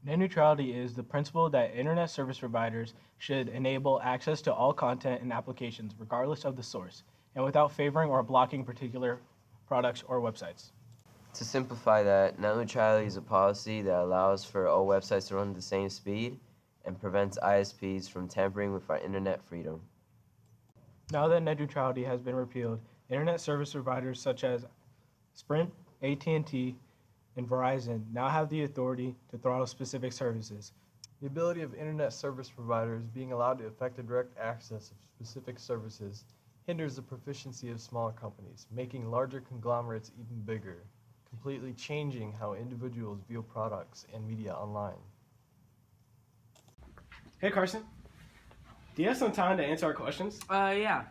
Net neutrality is the principle that internet service providers should enable access to all content and applications regardless of the source, and without favoring or blocking particular products or websites. To simplify that, net neutrality is a policy that allows for all websites to run at the same speed and prevents ISPs from tampering with our internet freedom. Now that net neutrality has been repealed, internet service providers such as Sprint, AT&T, and Verizon now have the authority to throttle specific services. The ability of internet service providers being allowed to effect a direct access of specific services hinders the proficiency of smaller companies, making larger conglomerates even bigger, completely changing how individuals view products and media online. Hey Carson, do you have some time to answer our questions? Yeah.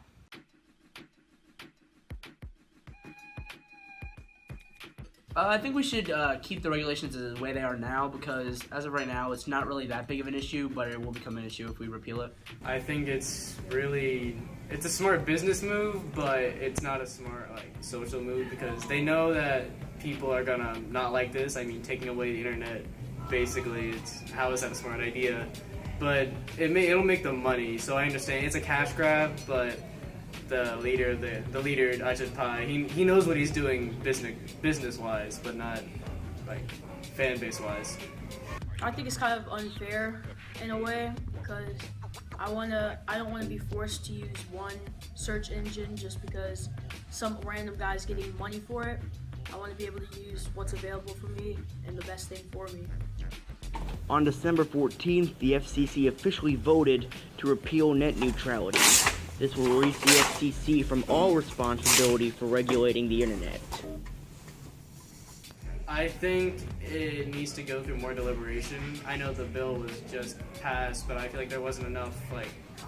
I think we should keep the regulations the way they are now because as of right now, it's not really that big of an issue, but it will become an issue if we repeal it. I think it's a smart business move, but it's not a smart social move because they know that people are gonna not like this. I mean, taking away the internet, basically, how is that a smart idea? But it'll make them money, so I understand it's a cash grab, but the leader, Ajit Pai, he knows what he's doing business wise, but not fan base wise. I think it's kind of unfair in a way because I don't want to be forced to use one search engine just because some random guy's getting money for it. I want to be able to use what's available for me and the best thing for me. On December 14th, the FCC officially voted to repeal net neutrality. This will release the FCC from all responsibility for regulating the internet. I think it needs to go through more deliberation. I know the bill was just passed, but I feel like there wasn't enough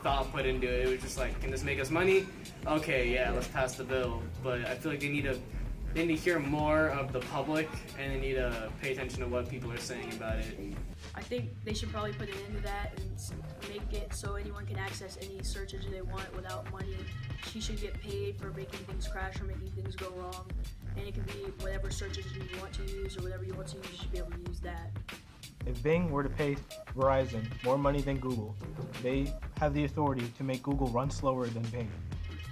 thought put into it. It was just can this make us money? Okay, yeah, let's pass the bill. But I feel like they need to hear more of the public, and they need to pay attention to what people are saying about it. I think they should probably put an end to that and make it so anyone can access any search engine they want without money. She should get paid for making things crash or making things go wrong. And it can be whatever search engine you want to use or whatever you want to use, you should be able to use that. If Bing were to pay Verizon more money than Google, they have the authority to make Google run slower than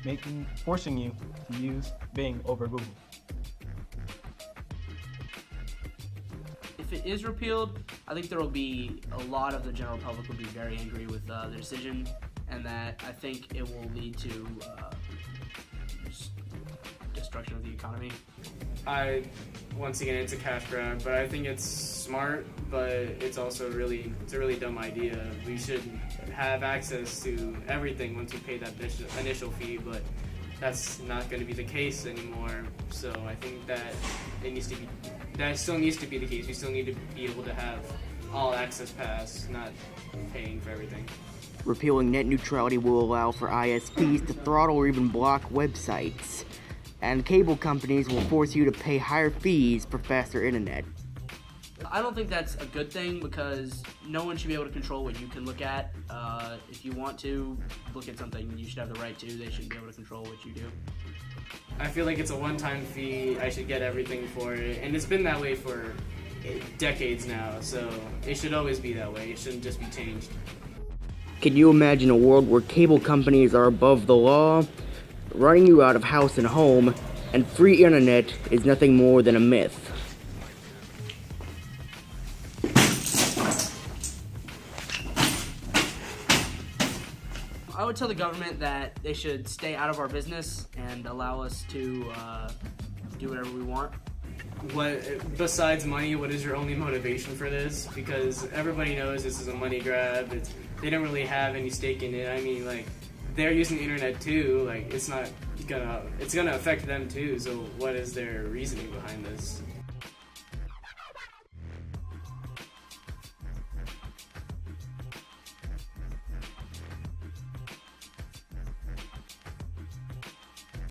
Bing, forcing you to use Bing over Google. If it is repealed, I think there will be a lot of the general public will be very angry with the decision, and that I think it will lead to destruction of the economy. Once again, it's a cash grab, but I think it's smart, but it's also a really dumb idea. We should have access to everything once we pay that initial fee, but that's not going to be the case anymore. So I think that still needs to be the case. We still need to be able to have all access pass, not paying for everything. Repealing net neutrality will allow for ISPs to throttle or even block websites, and cable companies will force you to pay higher fees for faster internet. I don't think that's a good thing because no one should be able to control what you can look at. If you want to look at something, you should have the right to. They shouldn't be able to control what you do. I feel like it's a one-time fee. I should get everything for it, and it's been that way for decades now, so it should always be that way. It shouldn't just be changed. Can you imagine a world where cable companies are above the law, running you out of house and home, and free internet is nothing more than a myth? I would tell the government that they should stay out of our business and allow us to do whatever we want. Besides money, what is your only motivation for this? Because everybody knows this is a money grab. They don't really have any stake in it. I mean, they're using the internet too. It's gonna affect them too. So what is their reasoning behind this?